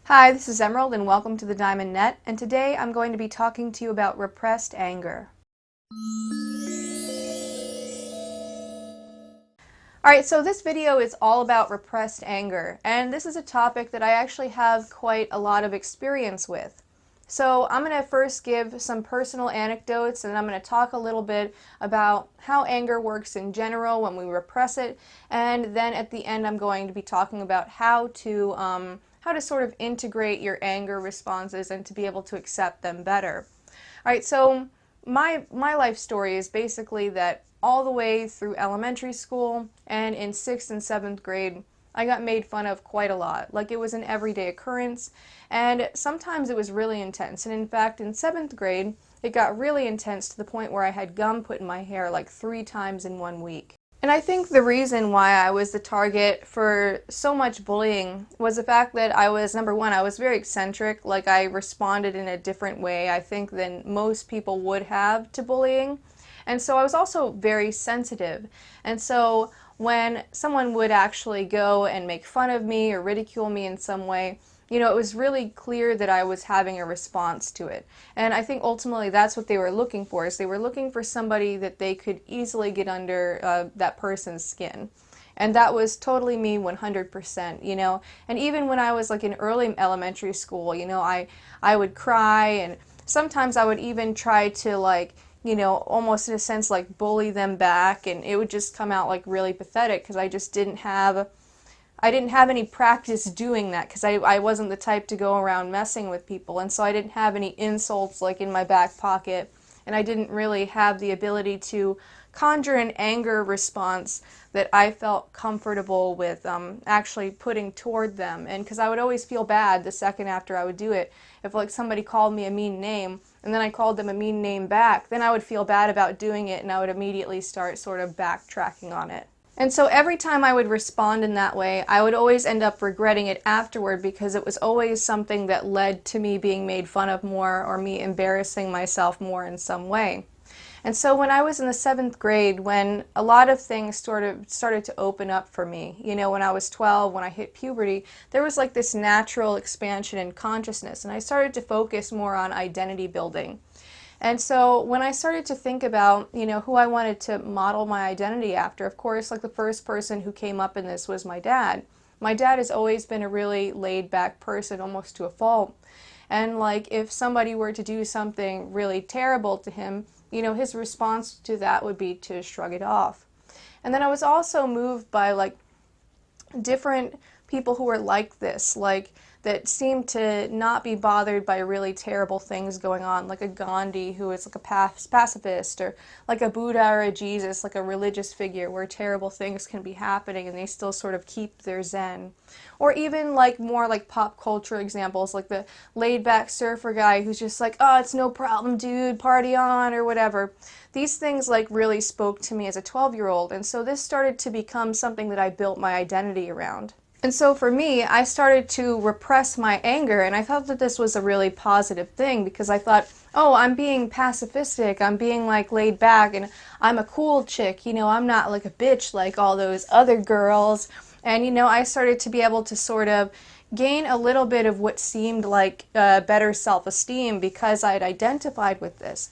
Hi, this is Emerald and welcome to the Diamond Net, and today I'm going to be talking to you about repressed anger. Alright, so this video is all about repressed anger, and this is a topic that I actually have quite a lot of experience with. So I'm going to first give some personal anecdotes, and I'm going to talk a little bit about how anger works in general when we repress it, and then at the end I'm going to be talking about how to sort of integrate your anger responses and to be able to accept them better. Alright, so my life story is basically that all the way through elementary school and in 6th and 7th grade, I got made fun of quite a lot. Like, it was an everyday occurrence, and sometimes it was really intense. And in fact, in 7th grade, it got really intense to the point where I had gum put in my hair like 3 times in 1 week. And I think the reason why I was the target for so much bullying was the fact that I was, number one, I was very eccentric. Like, I responded in a different way, I think, than most people would have to bullying. And so I was also very sensitive. And so when someone would actually go and make fun of me or ridicule me in some way, you know, it was really clear that I was having a response to it. And I think ultimately that's what they were looking for, is they were looking for somebody that they could easily get under that person's skin. And that was totally me 100%, you know. And even when I was like in early elementary school, you know, I would cry, and sometimes I would even try to, like, you know, almost in a sense like bully them back, and it would just come out like really pathetic because I just didn't have any practice doing that, because I wasn't the type to go around messing with people, and so I didn't have any insults like in my back pocket, and I didn't really have the ability to conjure an anger response that I felt comfortable with actually putting toward them. And because I would always feel bad the second after I would do it, if like somebody called me a mean name and then I called them a mean name back, then I would feel bad about doing it, and I would immediately start sort of backtracking on it. And so every time I would respond in that way, I would always end up regretting it afterward, because it was always something that led to me being made fun of more or me embarrassing myself more in some way. And so when I was in the 7th grade, when a lot of things sort of started to open up for me, you know, when I was 12, when I hit puberty, there was like this natural expansion in consciousness, and I started to focus more on identity building. And so when I started to think about, you know, who I wanted to model my identity after, of course, like the first person who came up in this was my dad. My dad has always been a really laid-back person, almost to a fault. And like, if somebody were to do something really terrible to him, you know, his response to that would be to shrug it off. And then I was also moved by like different people who were like this, like that seemed to not be bothered by really terrible things going on, like a Gandhi who is like a pacifist, or like a Buddha or a Jesus, like a religious figure where terrible things can be happening and they still sort of keep their zen. Or even like more like pop culture examples, like the laid-back surfer guy who's just like, oh, it's no problem, dude, party on, or whatever. These things like really spoke to me as a 12-year-old, and so this started to become something that I built my identity around. And so for me, I started to repress my anger, and I thought that this was a really positive thing, because I thought, oh, I'm being pacifistic, I'm being like laid back, and I'm a cool chick, you know, I'm not like a bitch like all those other girls. And, you know, I started to be able to sort of gain a little bit of what seemed like better self-esteem because I had identified with this.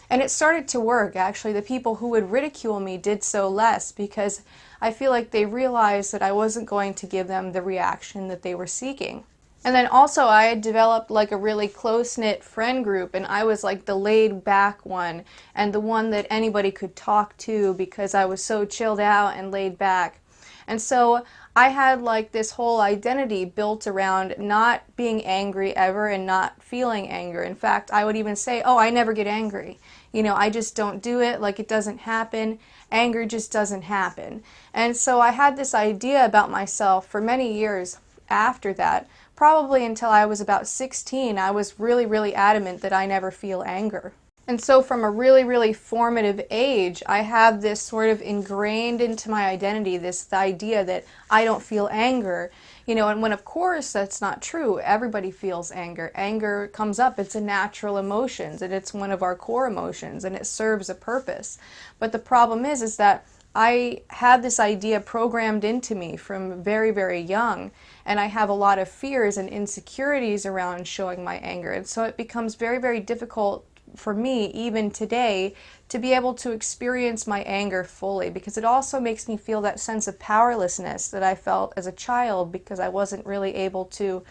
And it started to work, actually. The people who would ridicule me did so less, because I feel like they realized that I wasn't going to give them the reaction that they were seeking. And then also I had developed like a really close-knit friend group, and I was like the laid-back one and the one that anybody could talk to because I was so chilled out and laid back. And so I had like this whole identity built around not being angry ever and not feeling anger. In fact, I would even say, oh, I never get angry. You know, I just don't do it, like it doesn't happen. Anger just doesn't happen. And so I had this idea about myself for many years after that. Probably until I was about 16, I was really, really adamant that I never feel anger. And so from a really, really formative age, I have this sort of ingrained into my identity, this idea that I don't feel anger. You know, and when of course that's not true. Everybody feels anger. Anger comes up. It's a natural emotion, and it's one of our core emotions, and it serves a purpose. But the problem is that I had this idea programmed into me from very, very young, and I have a lot of fears and insecurities around showing my anger. And so it becomes very, very difficult for me, even today, to be able to experience my anger fully, because it also makes me feel that sense of powerlessness that I felt as a child, because I wasn't really able to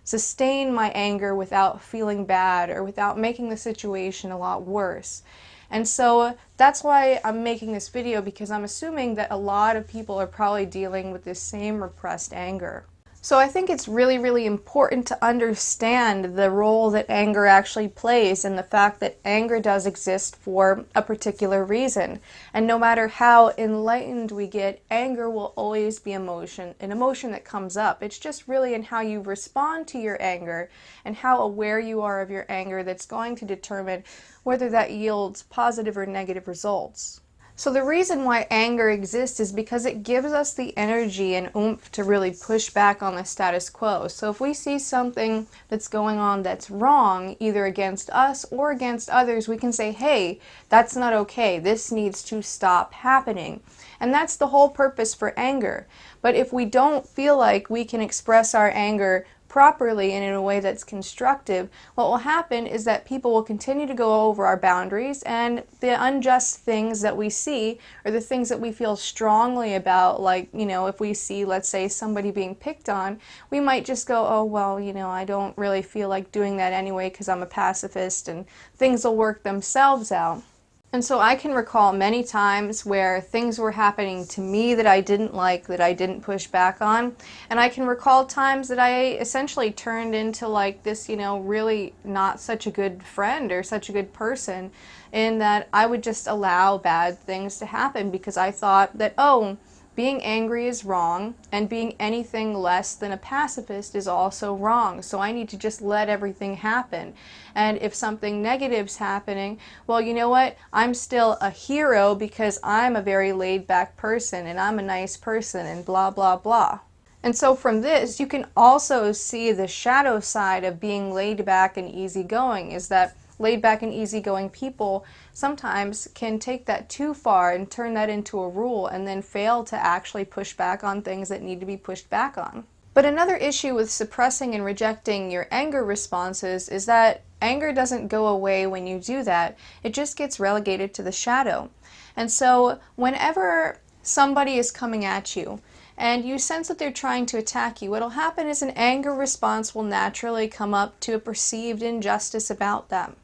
sustain my anger without feeling bad or without making the situation a lot worse. And so that's why I'm making this video, because I'm assuming that a lot of people are probably dealing with this same repressed anger. So I think it's really, really important to understand the role that anger actually plays, and the fact that anger does exist for a particular reason. And no matter how enlightened we get, anger will always be an emotion that comes up. It's just really in how you respond to your anger and how aware you are of your anger that's going to determine whether that yields positive or negative results. So the reason why anger exists is because it gives us the energy and oomph to really push back on the status quo. So if we see something that's going on that's wrong, either against us or against others, we can say, hey, that's not okay. This needs to stop happening. And that's the whole purpose for anger. But if we don't feel like we can express our anger properly and in a way that's constructive, what will happen is that people will continue to go over our boundaries, and the unjust things that we see, or the things that we feel strongly about, like, if we see, let's say, somebody being picked on, we might just go, oh, well, I don't really feel like doing that anyway because I'm a pacifist, and things will work themselves out. And so I can recall many times where things were happening to me that I didn't like, that I didn't push back on. And I can recall times that I essentially turned into like this, really not such a good friend or such a good person, in that I would just allow bad things to happen because I thought that, oh, being angry is wrong, and being anything less than a pacifist is also wrong. So I need to just let everything happen. And if something negative's happening, well, you know what? I'm still a hero because I'm a very laid-back person, and I'm a nice person, and blah, blah, blah. And so from this, you can also see the shadow side of being laid back and easygoing, is that laid back and easygoing people sometimes can take that too far and turn that into a rule, and then fail to actually push back on things that need to be pushed back on. But another issue with suppressing and rejecting your anger responses is that anger doesn't go away when you do that. It just gets relegated to the shadow. And so whenever somebody is coming at you and you sense that they're trying to attack you, what'll happen is an anger response will naturally come up to a perceived injustice about them.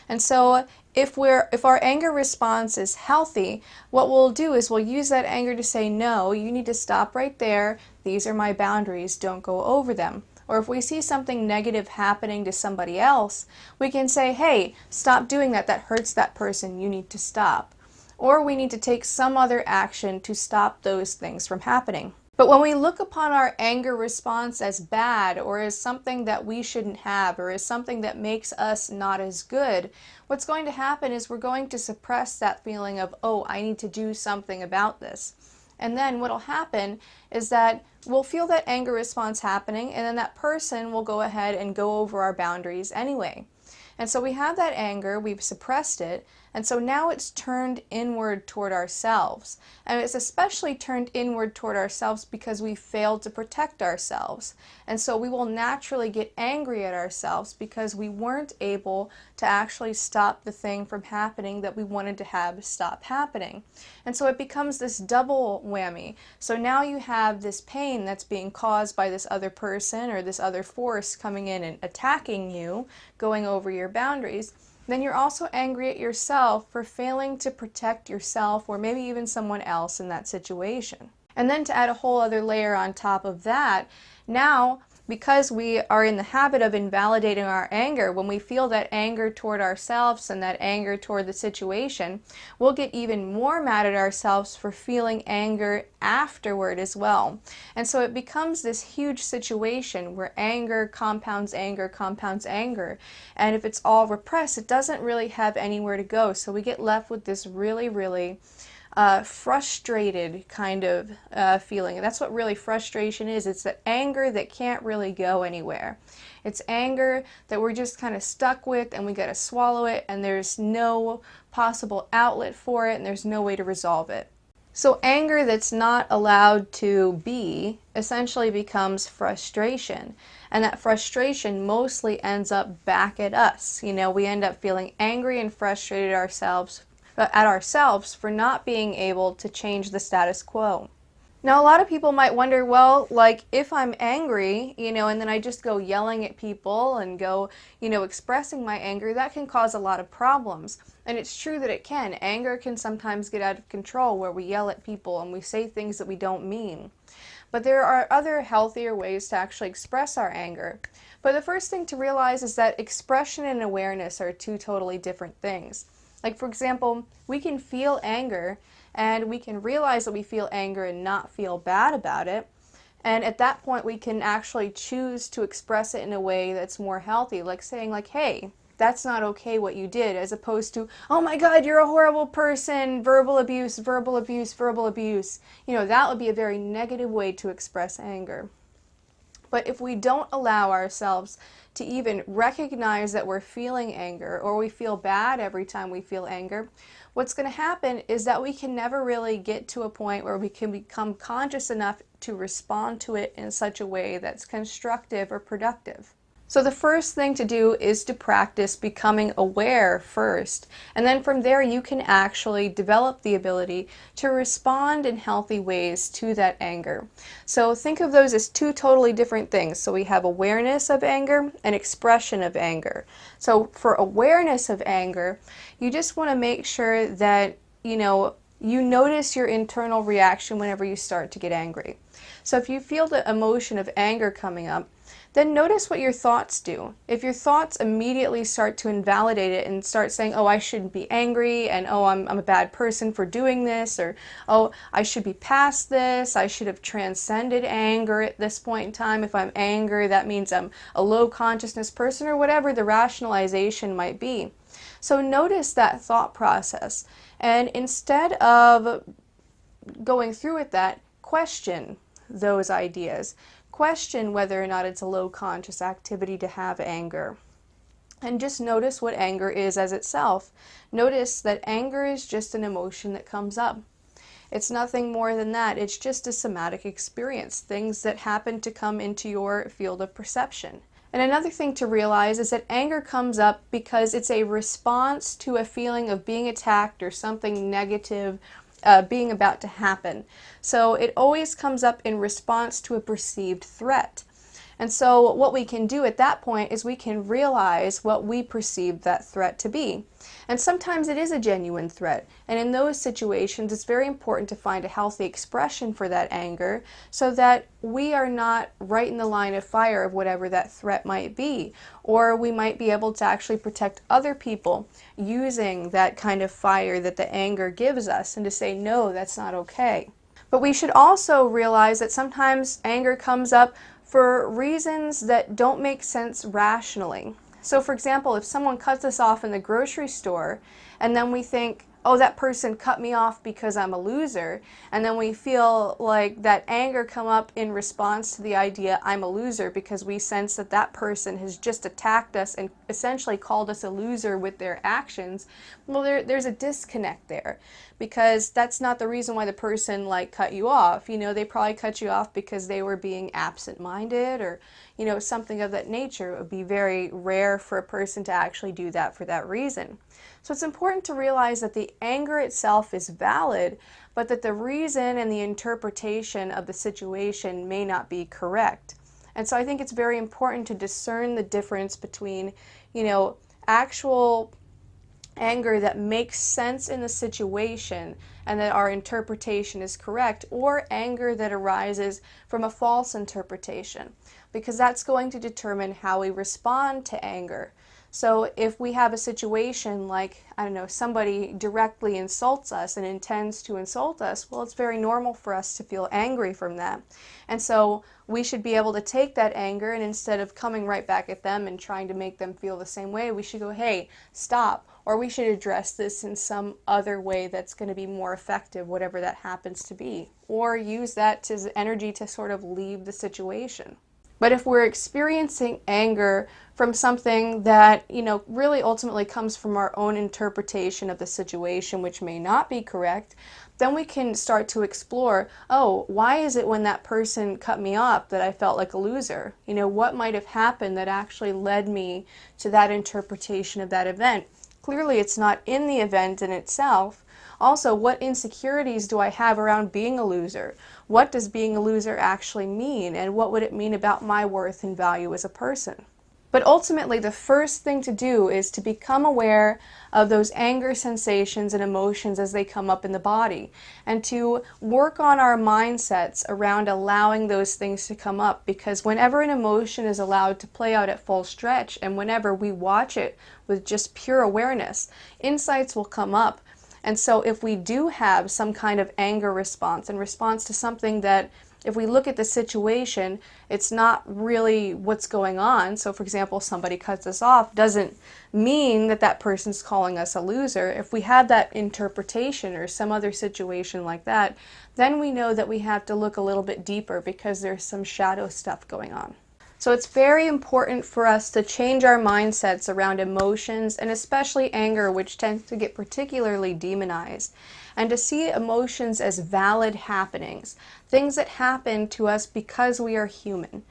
And so if our anger response is healthy, what we'll do is we'll use that anger to say, no, you need to stop right there. These are my boundaries. Don't go over them. Or if we see something negative happening to somebody else, we can say, hey, stop doing that. That hurts that person. You need to stop. Or we need to take some other action to stop those things from happening. But when we look upon our anger response as bad, or as something that we shouldn't have, or as something that makes us not as good, what's going to happen is we're going to suppress that feeling of, oh, I need to do something about this. And then what'll happen is that we'll feel that anger response happening, and then that person will go ahead and go over our boundaries anyway. And so we have that anger, we've suppressed it, and so now it's turned inward toward ourselves. And it's especially turned inward toward ourselves because we failed to protect ourselves. And so we will naturally get angry at ourselves because we weren't able to actually stop the thing from happening that we wanted to have stop happening. And so it becomes this double whammy. So now you have this pain that's being caused by this other person or this other force coming in and attacking you, going over your boundaries. Then you're also angry at yourself for failing to protect yourself, or maybe even someone else in that situation. And then to add a whole other layer on top of that, now, because we are in the habit of invalidating our anger, when we feel that anger toward ourselves and that anger toward the situation, we'll get even more mad at ourselves for feeling anger afterward as well. And so it becomes this huge situation where anger compounds anger compounds anger. And if it's all repressed, it doesn't really have anywhere to go. So we get left with this really, really frustrated kind of feeling. And that's what really frustration is. It's that anger that can't really go anywhere. It's anger that we're just kind of stuck with, and we got to swallow it, and there's no possible outlet for it, and there's no way to resolve it. So anger that's not allowed to be essentially becomes frustration. And that frustration mostly ends up back at us. We end up feeling angry and frustrated at ourselves for not being able to change the status quo. Now, a lot of people might wonder, well, like if I'm angry, and then I just go yelling at people and go, expressing my anger, that can cause a lot of problems. And it's true that it can. Anger can sometimes get out of control where we yell at people and we say things that we don't mean. But there are other healthier ways to actually express our anger. But the first thing to realize is that expression and awareness are two totally different things. Like, for example, we can feel anger and we can realize that we feel anger and not feel bad about it. And at that point, we can actually choose to express it in a way that's more healthy, like saying like, hey, that's not okay what you did, as opposed to, oh my God, you're a horrible person, verbal abuse, verbal abuse, verbal abuse. That would be a very negative way to express anger. But if we don't allow ourselves to even recognize that we're feeling anger, or we feel bad every time we feel anger, what's going to happen is that we can never really get to a point where we can become conscious enough to respond to it in such a way that's constructive or productive. So the first thing to do is to practice becoming aware first, and then from there you can actually develop the ability to respond in healthy ways to that anger. So think of those as two totally different things. So we have awareness of anger and expression of anger. So for awareness of anger, you just want to make sure that you notice your internal reaction whenever you start to get angry. So if you feel the emotion of anger coming up, then notice what your thoughts do. If your thoughts immediately start to invalidate it and start saying, oh, I shouldn't be angry, and oh, I'm a bad person for doing this, or oh, I should be past this, I should have transcended anger at this point in time. If I'm angry, that means I'm a low consciousness person, or whatever the rationalization might be. So notice that thought process, and instead of going through with that, question those ideas. Question whether or not it's a low conscious activity to have anger. And just notice what anger is as itself. Notice that anger is just an emotion that comes up. It's nothing more than that. It's just a somatic experience, things that happen to come into your field of perception. And another thing to realize is that anger comes up because it's a response to a feeling of being attacked or something negative being about to happen. So it always comes up in response to a perceived threat. And so what we can do at that point is we can realize what we perceive that threat to be. And sometimes it is a genuine threat. And in those situations, it's very important to find a healthy expression for that anger so that we are not right in the line of fire of whatever that threat might be. Or we might be able to actually protect other people using that kind of fire that the anger gives us, and to say, no, that's not okay. But we should also realize that sometimes anger comes up for reasons that don't make sense rationally. So for example, if someone cuts us off in the grocery store and then we think, oh, that person cut me off because I'm a loser, and then we feel like that anger come up in response to the idea I'm a loser because we sense that that person has just attacked us and essentially called us a loser with their actions, well, there's a disconnect there, because that's not the reason why the person cut you off. They probably cut you off because they were being absent-minded or something of that nature. It would be very rare for a person to actually do that for that reason. So it's important to realize that the anger itself is valid, but that the reason and the interpretation of the situation may not be correct. And so I think it's very important to discern the difference between, actual anger that makes sense in the situation and that our interpretation is correct, or anger that arises from a false interpretation, because that's going to determine how we respond to anger. So if we have a situation like, somebody directly insults us and intends to insult us, well, it's very normal for us to feel angry from that. And so we should be able to take that anger, and instead of coming right back at them and trying to make them feel the same way, we should go, hey, stop, or we should address this in some other way that's going to be more effective, whatever that happens to be, or use that as energy to sort of leave the situation. But if we're experiencing anger from something that, really ultimately comes from our own interpretation of the situation, which may not be correct, then we can start to explore, oh, why is it when that person cut me off that I felt like a loser? You know, what might have happened that actually led me to that interpretation of that event? Clearly, it's not in the event in itself. Also, what insecurities do I have around being a loser? What does being a loser actually mean? And what would it mean about my worth and value as a person? But ultimately, the first thing to do is to become aware of those anger sensations and emotions as they come up in the body, and to work on our mindsets around allowing those things to come up, because whenever an emotion is allowed to play out at full stretch, and whenever we watch it with just pure awareness, insights will come up. And so if we do have some kind of anger response in response to something that, if we look at the situation, it's not really what's going on. So for example, somebody cuts us off, doesn't mean that that person's calling us a loser. If we have that interpretation or some other situation like that, then we know that we have to look a little bit deeper, because there's some shadow stuff going on. So it's very important for us to change our mindsets around emotions, and especially anger, which tends to get particularly demonized, and to see emotions as valid happenings, things that happen to us because we are human.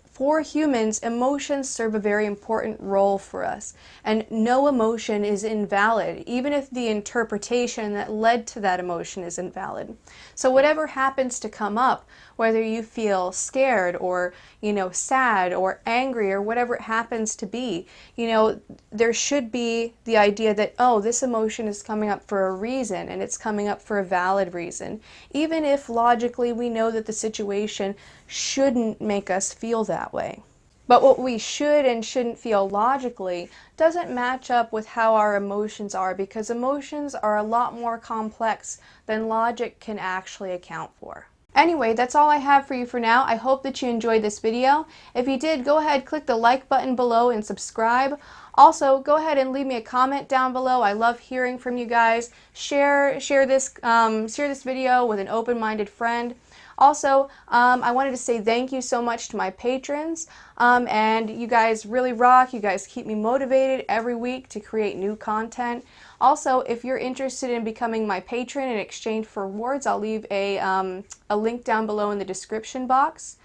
For humans, emotions serve a very important role for us, and no emotion is invalid, even if the interpretation that led to that emotion is invalid. So whatever happens to come up, whether you feel scared or, sad or angry or whatever it happens to be, there should be the idea that, oh, this emotion is coming up for a reason, and it's coming up for a valid reason, even if logically we know that the situation shouldn't make us feel that way. But what we should and shouldn't feel logically doesn't match up with how our emotions are, because emotions are a lot more complex than logic can actually account for. Anyway, that's all I have for you for now. I hope that you enjoyed this video. If you did, go ahead, click the like button below and subscribe. Also, go ahead and leave me a comment down below. I love hearing from you guys. Share this video with an open-minded friend. Also, I wanted to say thank you so much to my patrons, and you guys really rock. You guys keep me motivated every week to create new content. Also, if you're interested in becoming my patron in exchange for rewards, I'll leave a link down below in the description box.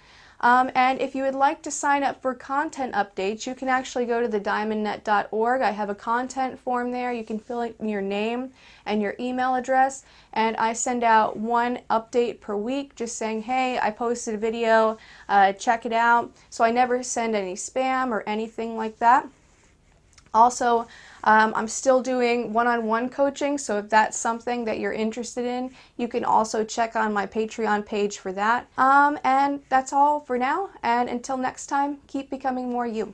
And if you would like to sign up for content updates, you can actually go to thediamondnet.org. I have a content form there. You can fill in your name and your email address, and I send out one update per week just saying, hey, I posted a video, check it out. So I never send any spam or anything like that. Also, I'm still doing one-on-one coaching, so if that's something that you're interested in, you can also check on my Patreon page for that. And that's all for now, and until next time, keep becoming more you.